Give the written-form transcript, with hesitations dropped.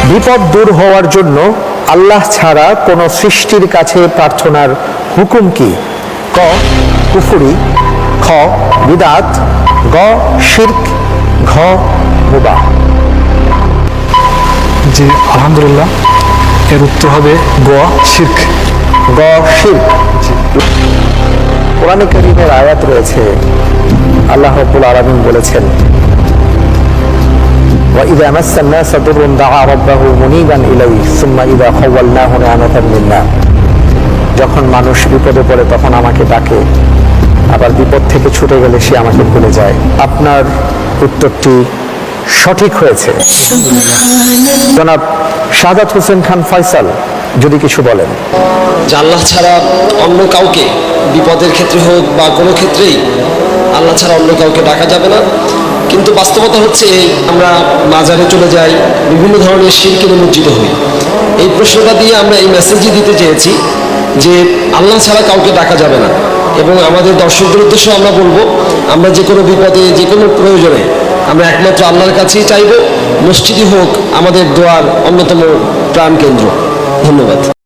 বিপদ দূর হওয়ার জন্য আল্লাহ ছাড়া কোনো সৃষ্টির কাছে প্রার্থনার হুকুম কি? ক কুফরি, খ বিদআত, গ শিরক, ঘ মুবাহ। জি আলহামদুলিল্লাহ, এর উত্তর হবে গ শিরক। গ শিরক। কোরআনে কারীমের আয়াত রয়েছে, আল্লাহ রাব্বুল আলামিন বলেছেন, وَإِذَا مَسَّ النَّاسَ ضُرٌّ دَعَا رَبَّهُ مُنِيبًا إِلَيْهِ ثُمَّ إِذَا خَوَّلْنَاهُ نِعْمَةً مِنَّا। যখন মানুষ বিপদে পড়ে তখন আমাকে ডাকে, আবার বিপদ থেকে ছুটে গেলে সে আমাকে ভুলে যায়। আপনার উত্তরটি সঠিক হয়েছে। জনাব শাহাদাত হোসেন খান ফয়সাল যদি কিছু বলেন। যে আল্লাহ ছাড়া অন্য কাউকে বিপদের ক্ষেত্রে হোক বা কোনো ক্ষেত্রেই আল্লাহ ছাড়া অন্য কাউকে ডাকা যাবে না, কিন্তু বাস্তবতা হচ্ছে আমরা মাজারে চলে যাই, বিভিন্ন ধরনের শিরকে নিমজ্জিত হই। এই প্রশ্নটা দিয়ে আমরা এই মেসেজই দিতে চেয়েছি যে আল্লাহ ছাড়া কাউকে ডাকা যাবে না, এবং আমাদের দর্শকদের উদ্দেশ্যে আমরা বলবো, আমরা যে কোনো বিপদে যে কোনো প্রয়োজনে আমরা একমাত্র আল্লাহর কাছেই চাইব। মসজিদই হোক আমাদের দোয়ার অন্যতম প্রাণকেন্দ্র। ধন্যবাদ।